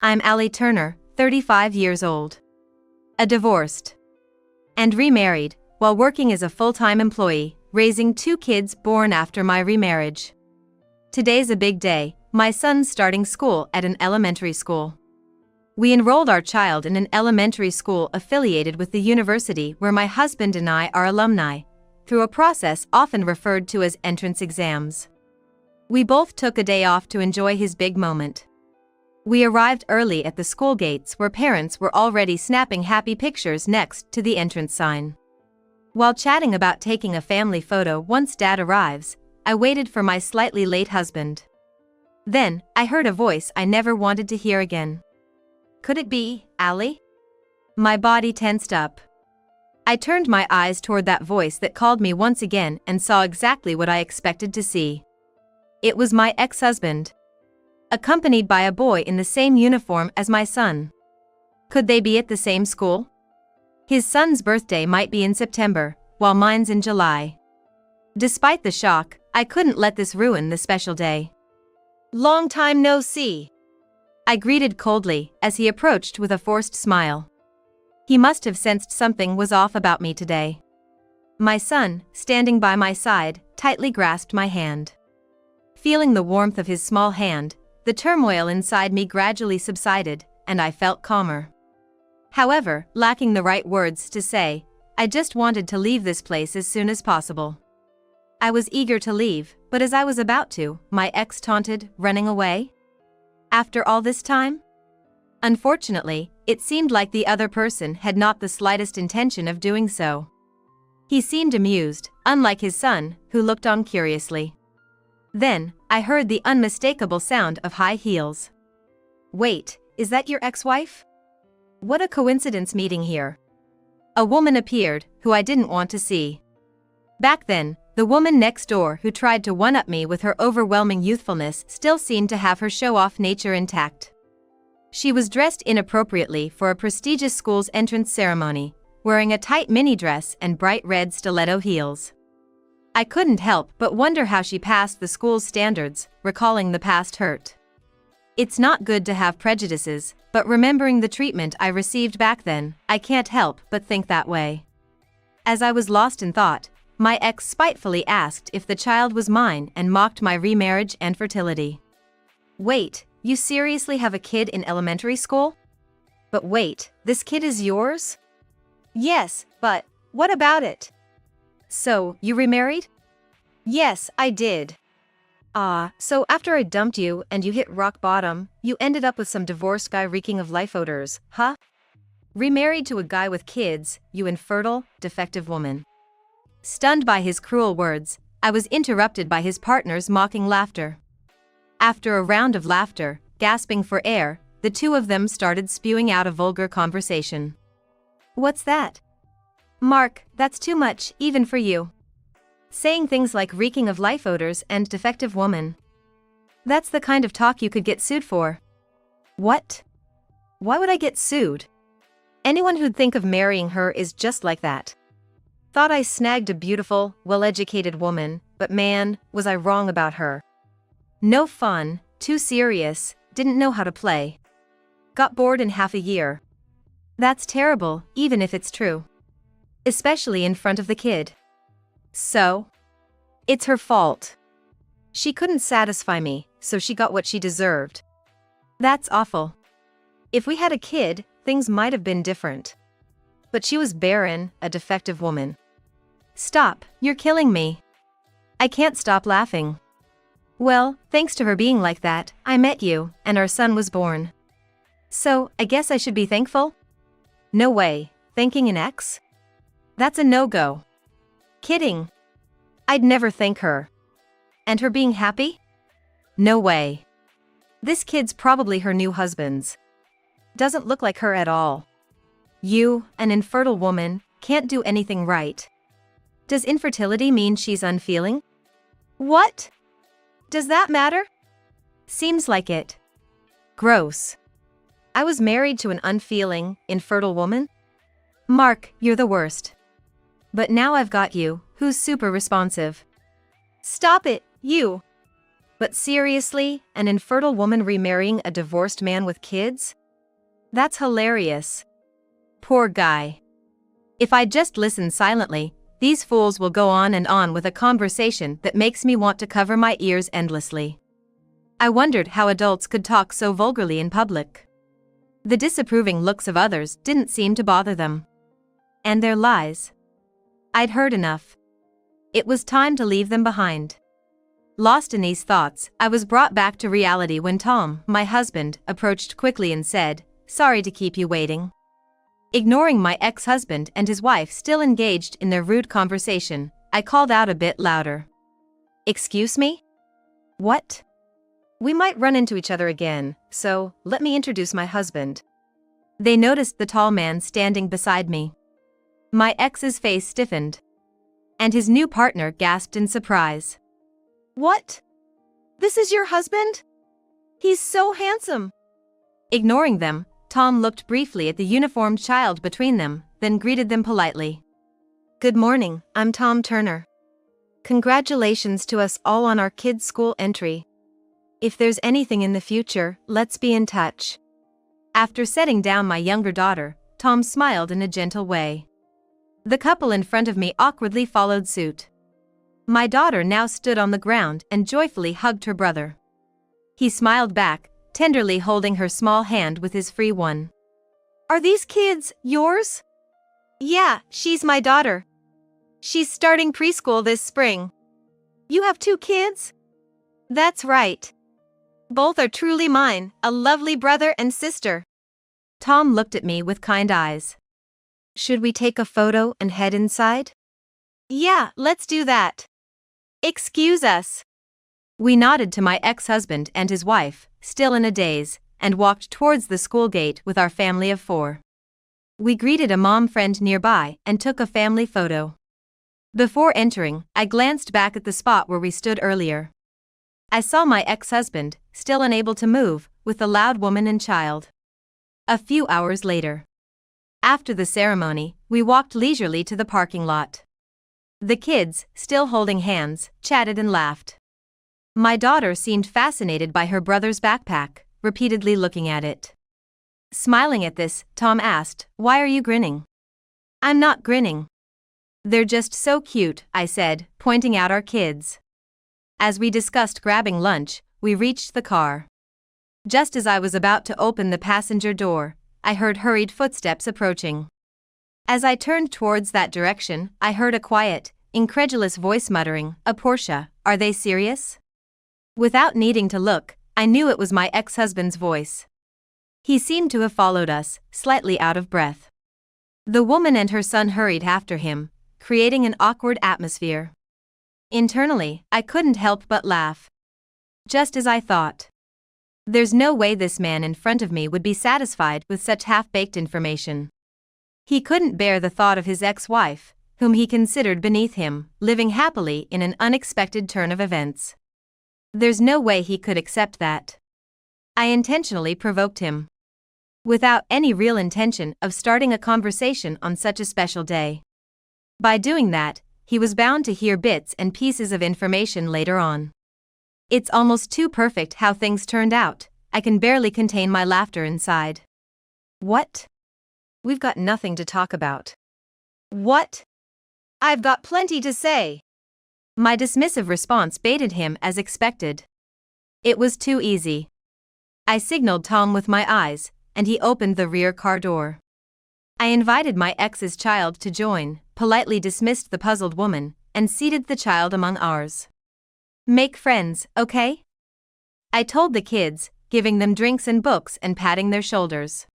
I'm Allie Turner, 35 years old. A divorced and remarried, while working as a full-time employee, raising 2 kids born after my remarriage. Today's a big day. My son's starting school at an elementary school. We enrolled our child in an elementary school affiliated with the university where my husband and I are alumni, through a process often referred to as entrance exams. We both took a day off to enjoy his big moment. We arrived early at the school gates where parents were already snapping happy pictures next to the entrance sign. While chatting about taking a family photo once Dad arrives, I waited for my slightly late husband. Then, I heard a voice I never wanted to hear again. Could it be Allie? My body tensed up. I turned my eyes toward that voice that called me once again and saw exactly what I expected to see. It was my ex-husband, accompanied by a boy in the same uniform as my son. Could they be at the same school? His son's birthday might be in September, while mine's in July. Despite the shock, I couldn't let this ruin the special day. "Long time no see," I greeted coldly as he approached with a forced smile. He must have sensed something was off about me today. My son, standing by my side, tightly grasped my hand. Feeling the warmth of his small hand, the turmoil inside me gradually subsided, and I felt calmer. However, lacking the right words to say, I just wanted to leave this place as soon as possible. I was eager to leave, but as I was about to, my ex taunted, "Running away? After all this time?" Unfortunately, it seemed like the other person had not the slightest intention of doing so. He seemed amused, unlike his son, who looked on curiously. Then, I heard the unmistakable sound of high heels. "Wait, is that your ex-wife? What a coincidence meeting here." A woman appeared, who I didn't want to see. Back then, the woman next door who tried to one-up me with her overwhelming youthfulness still seemed to have her show-off nature intact. She was dressed inappropriately for a prestigious school's entrance ceremony, wearing a tight mini dress and bright red stiletto heels. I couldn't help but wonder how she passed the school's standards, recalling the past hurt. It's not good to have prejudices, but remembering the treatment I received back then, I can't help but think that way. As I was lost in thought, my ex spitefully asked if the child was mine and mocked my remarriage and fertility. "Wait, you seriously have a kid in elementary school? But wait, this kid is yours?" "Yes, but what about it?" "So, you remarried?" "Yes, I did." So after I dumped you and you hit rock bottom, you ended up with some divorced guy reeking of life odors, huh? Remarried to a guy with kids, you infertile, defective woman." Stunned by his cruel words, I was interrupted by his partner's mocking laughter. After a round of laughter, gasping for air, the two of them started spewing out a vulgar conversation. "What's that?" "Mark, that's too much, even for you. Saying things like reeking of life odors and defective woman. That's the kind of talk you could get sued for." "What? Why would I get sued? Anyone who'd think of marrying her is just like that." Thought I snagged a beautiful, well-educated woman, but man, was I wrong about her. No fun, too serious, didn't know how to play. Got bored in half a year. That's terrible, even if it's true. Especially in front of the kid. So? It's her fault. She couldn't satisfy me, so she got what she deserved. That's awful. If we had a kid, things might have been different. But she was barren, a defective woman. Stop, you're killing me. I can't stop laughing. Well, thanks to her being like that, I met you, and our son was born. So, I guess I should be thankful? No way, thanking an ex? That's a no-go. Kidding. I'd never thank her. And her being happy? No way. This kid's probably her new husband's. Doesn't look like her at all. You, an infertile woman, can't do anything right. Does infertility mean she's unfeeling? What? Does that matter? Seems like it. Gross. I was married to an unfeeling, infertile woman? Mark, you're the worst. But now I've got you, who's super responsive. Stop it, you. But seriously, an infertile woman remarrying a divorced man with kids? That's hilarious. Poor guy. If I just listen silently, these fools will go on and on with a conversation that makes me want to cover my ears endlessly. I wondered how adults could talk so vulgarly in public. The disapproving looks of others didn't seem to bother them. And their lies. I'd heard enough. It was time to leave them behind. Lost in these thoughts, I was brought back to reality when Tom, my husband, approached quickly and said, "Sorry to keep you waiting." Ignoring my ex-husband and his wife still engaged in their rude conversation, I called out a bit louder. "Excuse me? What?" "We might run into each other again, so let me introduce my husband." They noticed the tall man standing beside me. My ex's face stiffened. And his new partner gasped in surprise. "What? This is your husband? He's so handsome." Ignoring them, Tom looked briefly at the uniformed child between them, then greeted them politely. "Good morning, I'm Tom Turner. Congratulations to us all on our kids' school entry. If there's anything in the future, let's be in touch." After setting down my younger daughter, Tom smiled in a gentle way. The couple in front of me awkwardly followed suit. My daughter now stood on the ground and joyfully hugged her brother. He smiled back, tenderly holding her small hand with his free one. "Are these kids yours?" "Yeah, she's my daughter. She's starting preschool this spring." "You have 2 kids?" "That's right. Both are truly mine, a lovely brother and sister." Tom looked at me with kind eyes. "Should we take a photo and head inside?" "Yeah, let's do that. Excuse us." We nodded to my ex-husband and his wife, still in a daze, and walked towards the school gate with our family of 4. We greeted a mom friend nearby and took a family photo. Before entering, I glanced back at the spot where we stood earlier. I saw my ex-husband, still unable to move, with the loud woman and child. A few hours later. After the ceremony, we walked leisurely to the parking lot. The kids, still holding hands, chatted and laughed. My daughter seemed fascinated by her brother's backpack, repeatedly looking at it. Smiling at this, Tom asked, "Why are you grinning?" "I'm not grinning. They're just so cute," I said, pointing out our kids. As we discussed grabbing lunch, we reached the car. Just as I was about to open the passenger door, I heard hurried footsteps approaching. As I turned towards that direction, I heard a quiet, incredulous voice muttering, "A Porsche, are they serious?" Without needing to look, I knew it was my ex-husband's voice. He seemed to have followed us, slightly out of breath. The woman and her son hurried after him, creating an awkward atmosphere. Internally, I couldn't help but laugh. Just as I thought. There's no way this man in front of me would be satisfied with such half-baked information. He couldn't bear the thought of his ex-wife, whom he considered beneath him, living happily in an unexpected turn of events. There's no way he could accept that. I intentionally provoked him. Without any real intention of starting a conversation on such a special day. By doing that, he was bound to hear bits and pieces of information later on. It's almost too perfect how things turned out. I can barely contain my laughter inside. "What? We've got nothing to talk about." "What? I've got plenty to say." My dismissive response baited him as expected. It was too easy. I signaled Tom with my eyes, and he opened the rear car door. I invited my ex's child to join, politely dismissed the puzzled woman, and seated the child among ours. "Make friends, okay?" I told the kids, giving them drinks and books and patting their shoulders.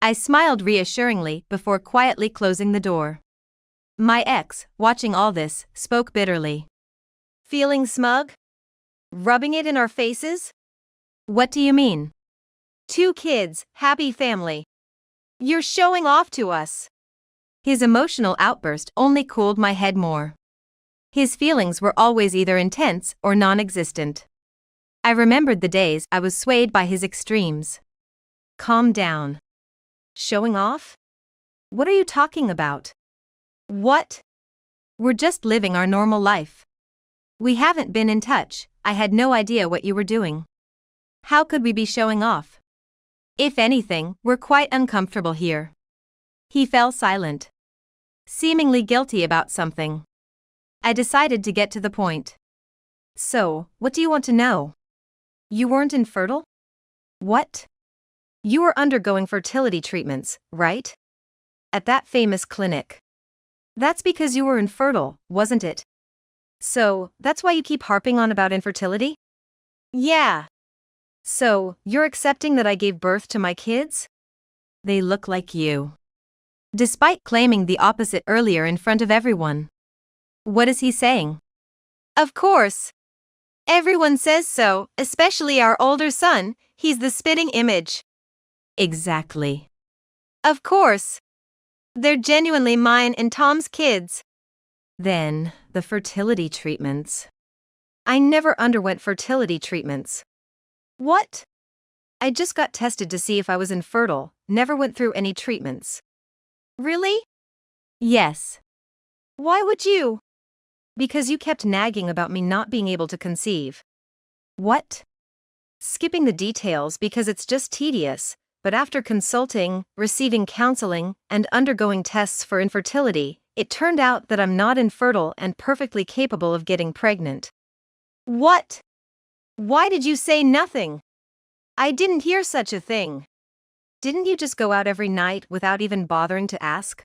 I smiled reassuringly before quietly closing the door. My ex, watching all this, spoke bitterly. "Feeling smug? Rubbing it in our faces?" "What do you mean?" "2 kids, happy family. You're showing off to us." His emotional outburst only cooled my head more. His feelings were always either intense or non-existent. I remembered the days I was swayed by his extremes. "Calm down. Showing off? What are you talking about?" "What? We're just living our normal life." We haven't been in touch, I had no idea what you were doing. How could we be showing off? If anything, we're quite uncomfortable here. He fell silent, seemingly guilty about something. I decided to get to the point. So, what do you want to know? You weren't infertile? What? You were undergoing fertility treatments, right? At that famous clinic. That's because you were infertile, wasn't it? So, that's why you keep harping on about infertility? Yeah. So, you're accepting that I gave birth to my kids? They look like you. Despite claiming the opposite earlier in front of everyone. What is he saying? Of course. Everyone says so, especially our older son, he's the spitting image. Exactly. Of course. They're genuinely mine and Tom's kids. Then, the fertility treatments. I never underwent fertility treatments. What? I just got tested to see if I was infertile, never went through any treatments. Really? Yes. Why would you? Because you kept nagging about me not being able to conceive. What? Skipping the details because it's just tedious, but after consulting, receiving counseling, and undergoing tests for infertility, it turned out that I'm not infertile and perfectly capable of getting pregnant. What? Why did you say nothing? I didn't hear such a thing. Didn't you just go out every night without even bothering to ask?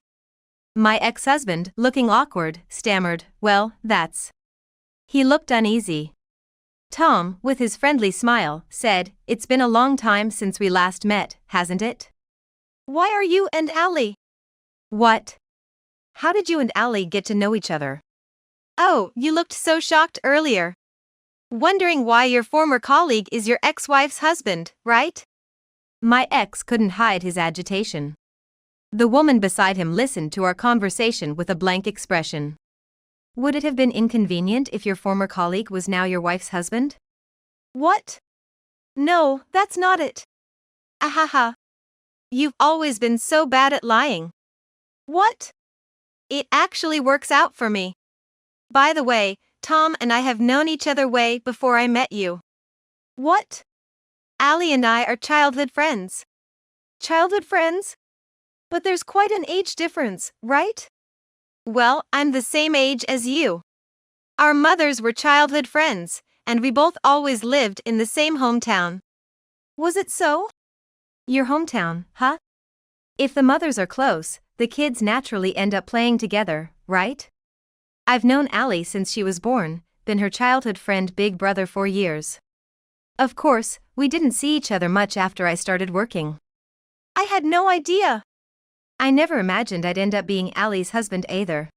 My ex-husband, looking awkward, stammered, well, that's. He looked uneasy. Tom, with his friendly smile, said, it's been a long time since we last met, hasn't it? Why are you and Allie? What? How did you and Allie get to know each other? Oh, you looked so shocked earlier. Wondering why your former colleague is your ex-wife's husband, right? My ex couldn't hide his agitation. The woman beside him listened to our conversation with a blank expression. Would it have been inconvenient if your former colleague was now your wife's husband? What? No, that's not it. Ahaha. You've always been so bad at lying. What? It actually works out for me. By the way, Tom and I have known each other way before I met you. What? Allie and I are childhood friends. Childhood friends? But there's quite an age difference, right? Well, I'm the same age as you. Our mothers were childhood friends, and we both always lived in the same hometown. Was it so? Your hometown, huh? If the mothers are close, the kids naturally end up playing together, right? I've known Allie since she was born, been her childhood friend big brother for years. Of course, we didn't see each other much after I started working. I had no idea. I never imagined I'd end up being Allie's husband either.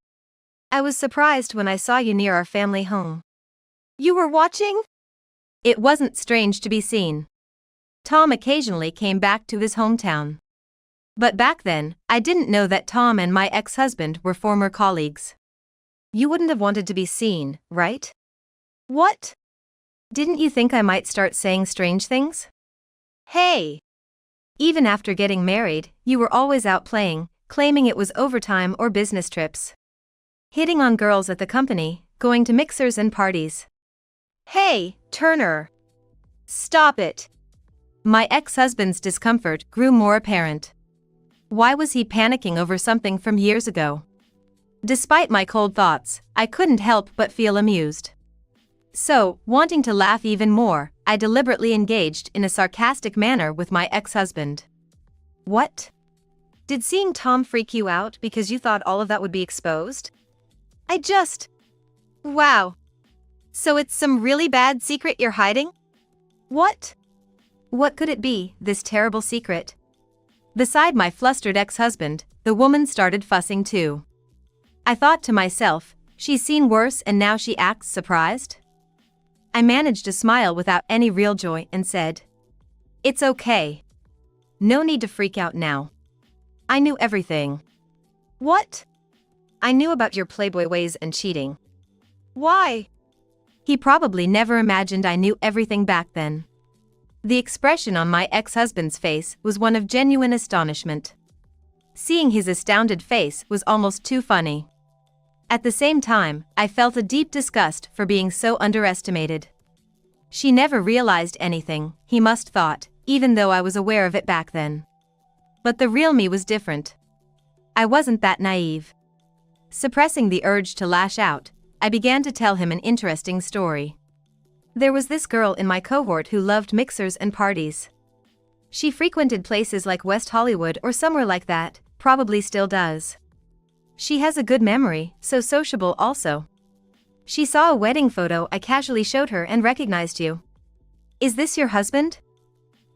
I was surprised when I saw you near our family home. You were watching? It wasn't strange to be seen. Tom occasionally came back to his hometown. But back then, I didn't know that Tom and my ex-husband were former colleagues. You wouldn't have wanted to be seen, right? What? Didn't you think I might start saying strange things? Hey! Even after getting married, you were always out playing, claiming it was overtime or business trips. Hitting on girls at the company, going to mixers and parties. Hey, Turner! Stop it! My ex-husband's discomfort grew more apparent. Why was he panicking over something from years ago? Despite my cold thoughts, I couldn't help but feel amused. So, wanting to laugh even more, I deliberately engaged in a sarcastic manner with my ex-husband. What? Did seeing Tom freak you out because you thought all of that would be exposed? Wow. So it's some really bad secret you're hiding? What? What could it be, this terrible secret? Beside my flustered ex-husband, the woman started fussing too. I thought to myself, she's seen worse and now she acts surprised? I managed to smile without any real joy and said, it's okay. No need to freak out now. I knew everything. What? I knew about your playboy ways and cheating. Why? He probably never imagined I knew everything back then. The expression on my ex-husband's face was one of genuine astonishment. Seeing his astounded face was almost too funny. At the same time, I felt a deep disgust for being so underestimated. She never realized anything, he must thought, even though I was aware of it back then. But the real me was different. I wasn't that naive. Suppressing the urge to lash out, I began to tell him an interesting story. There was this girl in my cohort who loved mixers and parties. She frequented places like West Hollywood or somewhere like that, probably still does. She has a good memory, so sociable also. She saw a wedding photo I casually showed her and recognized you. Is this your husband?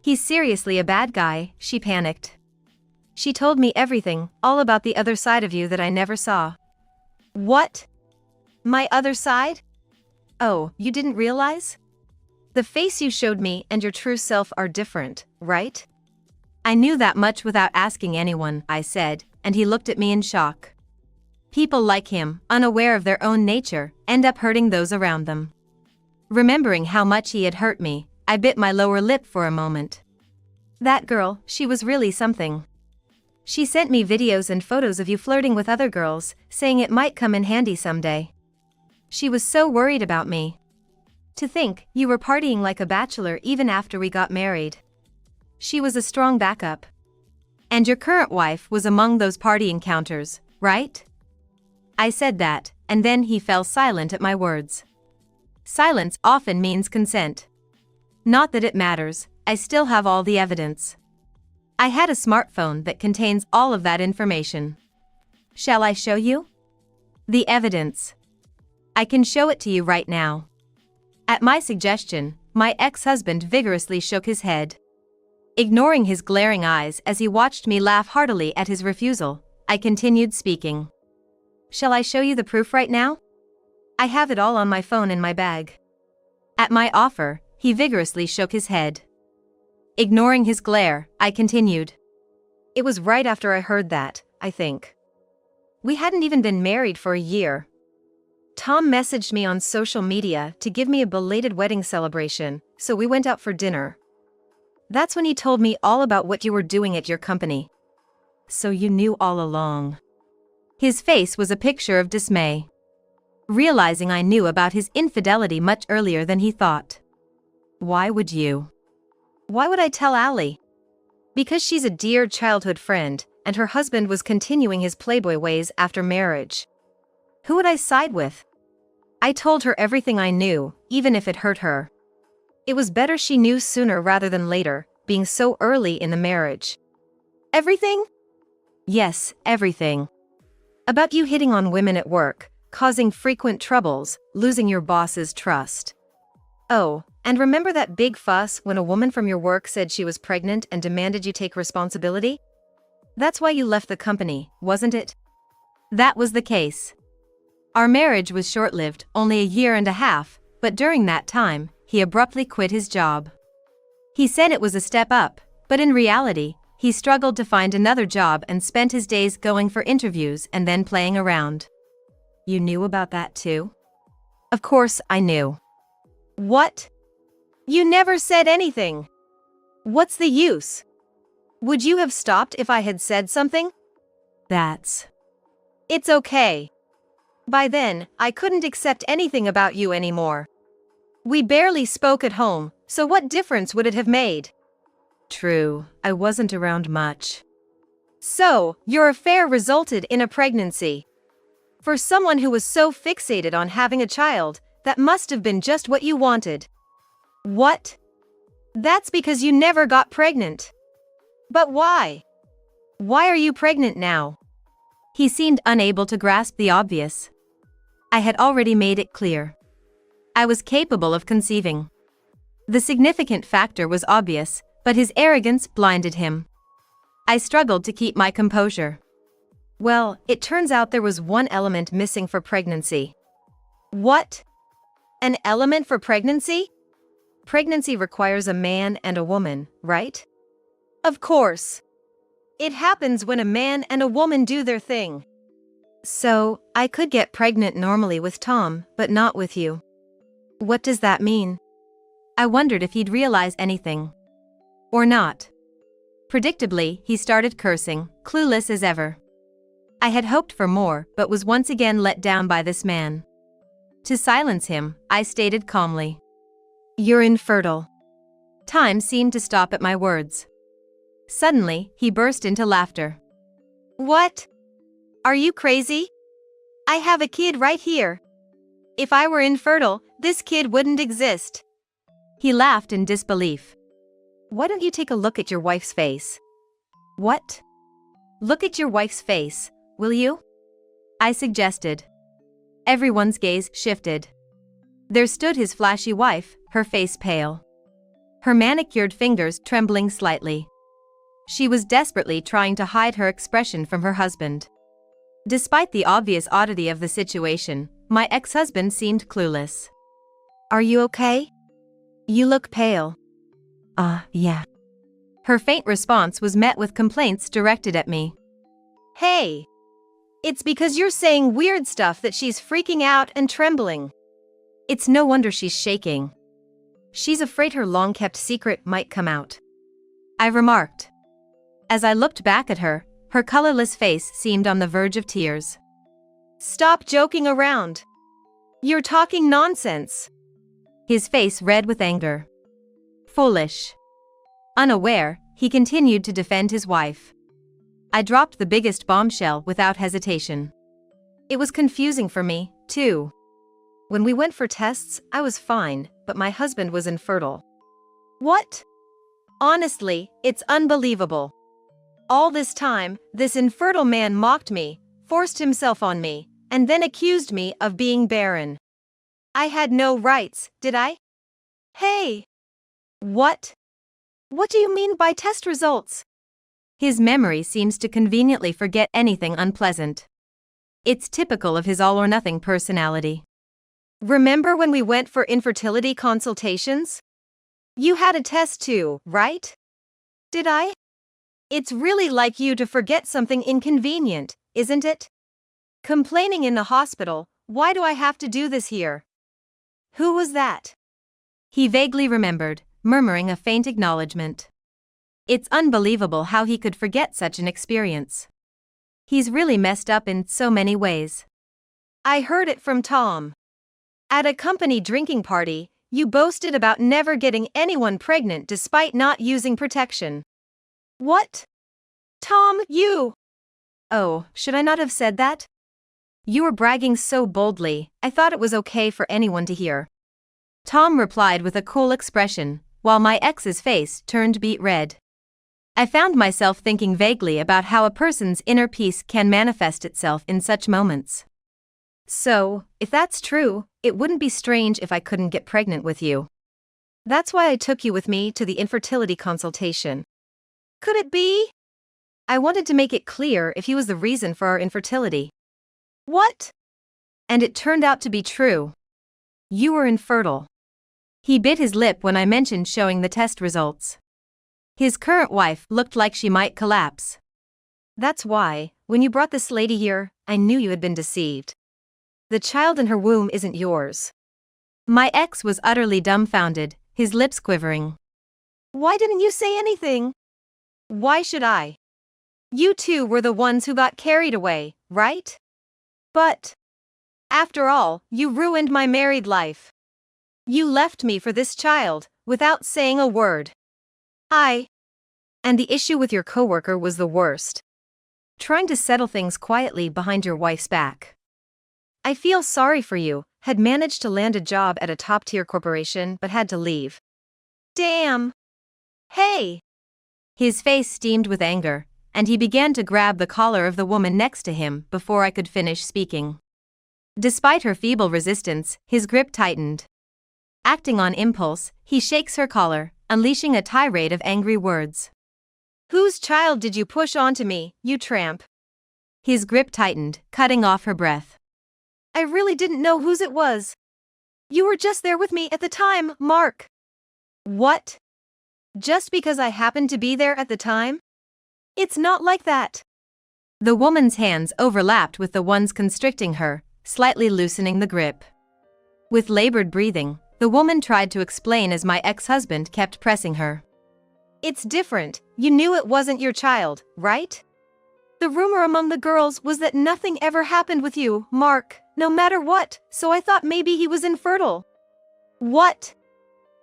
He's seriously a bad guy, she panicked. She told me everything, all about the other side of you that I never saw. What? My other side? Oh, you didn't realize? The face you showed me and your true self are different, right? I knew that much without asking anyone, I said, and he looked at me in shock. People like him, unaware of their own nature, end up hurting those around them. Remembering how much he had hurt me, I bit my lower lip for a moment. That girl, she was really something. She sent me videos and photos of you flirting with other girls, saying it might come in handy someday. She was so worried about me. To think, you were partying like a bachelor even after we got married. She was a strong backup. And your current wife was among those party encounters, right? I said that, and then he fell silent at my words. Silence often means consent. Not that it matters, I still have all the evidence. I had a smartphone that contains all of that information. Shall I show you? The evidence. I can show it to you right now. At my suggestion, my ex-husband vigorously shook his head. Ignoring his glaring eyes as he watched me laugh heartily at his refusal, I continued speaking. Shall I show you the proof right now? I have it all on my phone in my bag. At my offer, he vigorously shook his head. Ignoring his glare, I continued. It was right after I heard that, I think. We hadn't even been married for a year. Tom messaged me on social media to give me a belated wedding celebration, so we went out for dinner. That's when he told me all about what you were doing at your company. So you knew all along. His face was a picture of dismay. Realizing I knew about his infidelity much earlier than he thought. Why would you? Why would I tell Allie? Because she's a dear childhood friend, and her husband was continuing his playboy ways after marriage. Who would I side with? I told her everything I knew, even if it hurt her. It was better she knew sooner rather than later, being so early in the marriage. Everything? Yes, everything. About you hitting on women at work, causing frequent troubles, losing your boss's trust. Oh, and remember that big fuss when a woman from your work said she was pregnant and demanded you take responsibility? That's why you left the company, wasn't it? That was the case. Our marriage was short-lived, only a year and a half, but during that time, he abruptly quit his job. He said it was a step up, but in reality, he struggled to find another job and spent his days going for interviews and then playing around. You knew about that too? Of course I knew. What? You never said anything. What's the use? Would you have stopped if I had said something? It's okay. By then, I couldn't accept anything about you anymore. We barely spoke at home, so what difference would it have made? True, I wasn't around much. So, your affair resulted in a pregnancy. For someone who was so fixated on having a child, that must have been just what you wanted. What? That's because you never got pregnant. But why? Why are you pregnant now? He seemed unable to grasp the obvious. I had already made it clear. I was capable of conceiving. The significant factor was obvious, but his arrogance blinded him. I struggled to keep my composure. Well, it turns out there was one element missing for pregnancy. What? An element for pregnancy? Pregnancy requires a man and a woman, right? Of course. It happens when a man and a woman do their thing. So, I could get pregnant normally with Tom, but not with you. What does that mean? I wondered if he'd realize anything. Or not. Predictably, he started cursing, clueless as ever. I had hoped for more, but was once again let down by this man. To silence him, I stated calmly, "You're infertile." Time seemed to stop at my words. Suddenly, he burst into laughter. "What? Are you crazy? I have a kid right here. If I were infertile, this kid wouldn't exist." He laughed in disbelief. "Why don't you take a look at your wife's face?" "What?" "Look at your wife's face, will you?" I suggested. Everyone's gaze shifted. There stood his flashy wife, her face pale, her manicured fingers trembling slightly. She was desperately trying to hide her expression from her husband. Despite the obvious oddity of the situation, my ex-husband seemed clueless. "Are you okay? You look pale." Yeah." Her faint response was met with complaints directed at me. "Hey! It's because you're saying weird stuff that she's freaking out and trembling. It's no wonder she's shaking. She's afraid her long-kept secret might come out," I remarked. As I looked back at her, her colorless face seemed on the verge of tears. "Stop joking around. You're talking nonsense." His face red with anger. Foolish. Unaware, he continued to defend his wife. I dropped the biggest bombshell without hesitation. It was confusing for me, too. When we went for tests, I was fine, but my husband was infertile. What? Honestly, it's unbelievable. All this time, this infertile man mocked me, forced himself on me, and then accused me of being barren. I had no rights, did I? Hey! What? What do you mean by test results? His memory seems to conveniently forget anything unpleasant. It's typical of his all-or-nothing personality. Remember when we went for infertility consultations? You had a test too, right? Did I? It's really like you to forget something inconvenient, isn't it? Complaining in the hospital, why do I have to do this here? Who was that? He vaguely remembered, murmuring a faint acknowledgement. It's unbelievable how he could forget such an experience. He's really messed up in so many ways. I heard it from Tom. At a company drinking party, you boasted about never getting anyone pregnant despite not using protection. What? Tom, you! Oh, should I not have said that? You were bragging so boldly, I thought it was okay for anyone to hear. Tom replied with a cool expression, while my ex's face turned beet red. I found myself thinking vaguely about how a person's inner peace can manifest itself in such moments. So, if that's true, it wouldn't be strange if I couldn't get pregnant with you. That's why I took you with me to the infertility consultation. Could it be? I wanted to make it clear if he was the reason for our infertility. What? And it turned out to be true. You were infertile. He bit his lip when I mentioned showing the test results. His current wife looked like she might collapse. That's why, when you brought this lady here, I knew you had been deceived. The child in her womb isn't yours. My ex was utterly dumbfounded, his lips quivering. Why didn't you say anything? Why should I? You two were the ones who got carried away, right? But, after all, you ruined my married life. You left me for this child, without saying a word. And the issue with your coworker was the worst. Trying to settle things quietly behind your wife's back. I feel sorry for you, had managed to land a job at a top-tier corporation but had to leave. Damn! Hey! His face steamed with anger, and he began to grab the collar of the woman next to him before I could finish speaking. Despite her feeble resistance, his grip tightened. Acting on impulse, he shakes her collar, unleashing a tirade of angry words. Whose child did you push onto me, you tramp? His grip tightened, cutting off her breath. I really didn't know whose it was. You were just there with me at the time, Mark. What? Just because I happened to be there at the time? It's not like that. The woman's hands overlapped with the ones constricting her, slightly loosening the grip. With labored breathing, the woman tried to explain as my ex-husband kept pressing her. It's different, you knew it wasn't your child, right? The rumor among the girls was that nothing ever happened with you, Mark, no matter what, so I thought maybe he was infertile. What?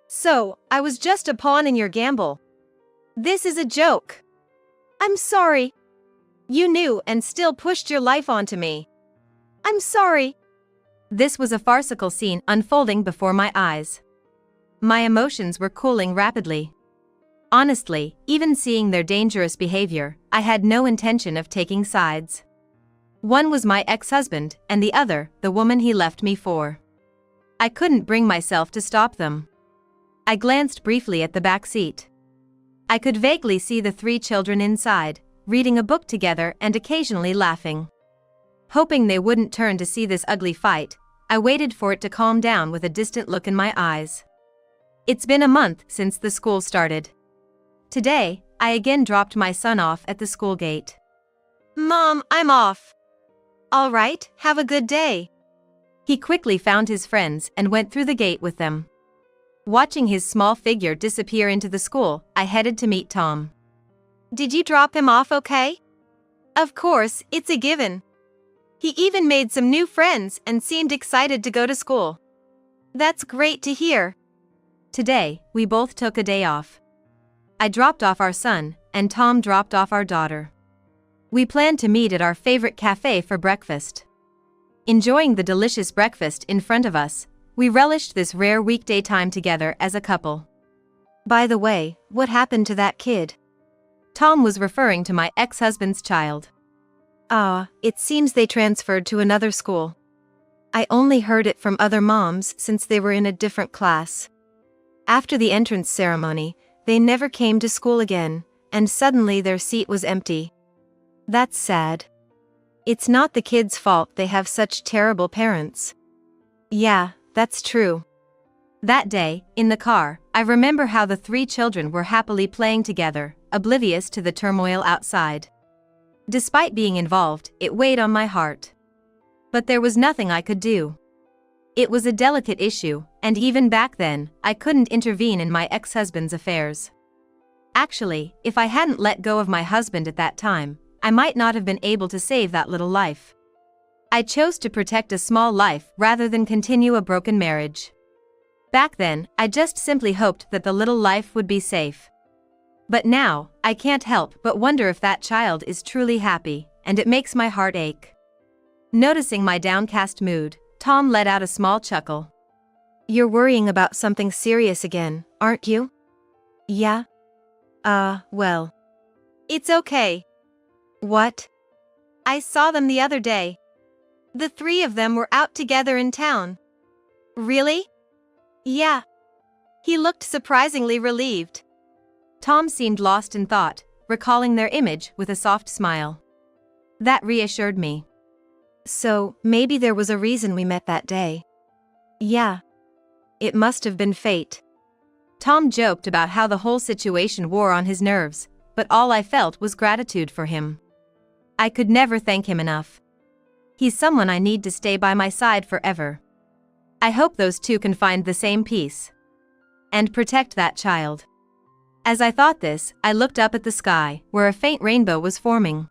So, I was just a pawn in your gamble. This is a joke. I'm sorry. You knew and still pushed your life onto me. I'm sorry. This was a farcical scene unfolding before my eyes. My emotions were cooling rapidly. Honestly, even seeing their dangerous behavior, I had no intention of taking sides. One was my ex-husband, and the other, the woman he left me for. I couldn't bring myself to stop them. I glanced briefly at the back seat. I could vaguely see the 3 children inside, reading a book together and occasionally laughing. Hoping they wouldn't turn to see this ugly fight, I waited for it to calm down with a distant look in my eyes. It's been a month since the school started. Today, I again dropped my son off at the school gate. Mom, I'm off. All right, have a good day. He quickly found his friends and went through the gate with them. Watching his small figure disappear into the school, I headed to meet Tom. Did you drop him off okay? Of course, it's a given. He even made some new friends and seemed excited to go to school. That's great to hear. Today, we both took a day off. I dropped off our son, and Tom dropped off our daughter. We planned to meet at our favorite cafe for breakfast. Enjoying the delicious breakfast in front of us, we relished this rare weekday time together as a couple. By the way, what happened to that kid? Tom was referring to my ex-husband's child. It seems they transferred to another school. I only heard it from other moms since they were in a different class. After the entrance ceremony, they never came to school again, and suddenly their seat was empty. That's sad. It's not the kids' fault they have such terrible parents. Yeah, that's true. That day, in the car, I remember how the 3 children were happily playing together, oblivious to the turmoil outside. Despite being involved, it weighed on my heart. But there was nothing I could do. It was a delicate issue, and even back then, I couldn't intervene in my ex-husband's affairs. Actually, if I hadn't let go of my husband at that time, I might not have been able to save that little life. I chose to protect a small life rather than continue a broken marriage. Back then, I just simply hoped that the little life would be safe. But now, I can't help but wonder if that child is truly happy, and it makes my heart ache. Noticing my downcast mood, Tom let out a small chuckle. You're worrying about something serious again, aren't you? Yeah? Well. It's okay. What? I saw them the other day. The 3 of them were out together in town. Really? Yeah. He looked surprisingly relieved. Tom seemed lost in thought, recalling their image with a soft smile. That reassured me. So, maybe there was a reason we met that day. Yeah. It must have been fate. Tom joked about how the whole situation wore on his nerves, but all I felt was gratitude for him. I could never thank him enough. He's someone I need to stay by my side forever. I hope those 2 can find the same peace. And protect that child. As I thought this, I looked up at the sky, where a faint rainbow was forming.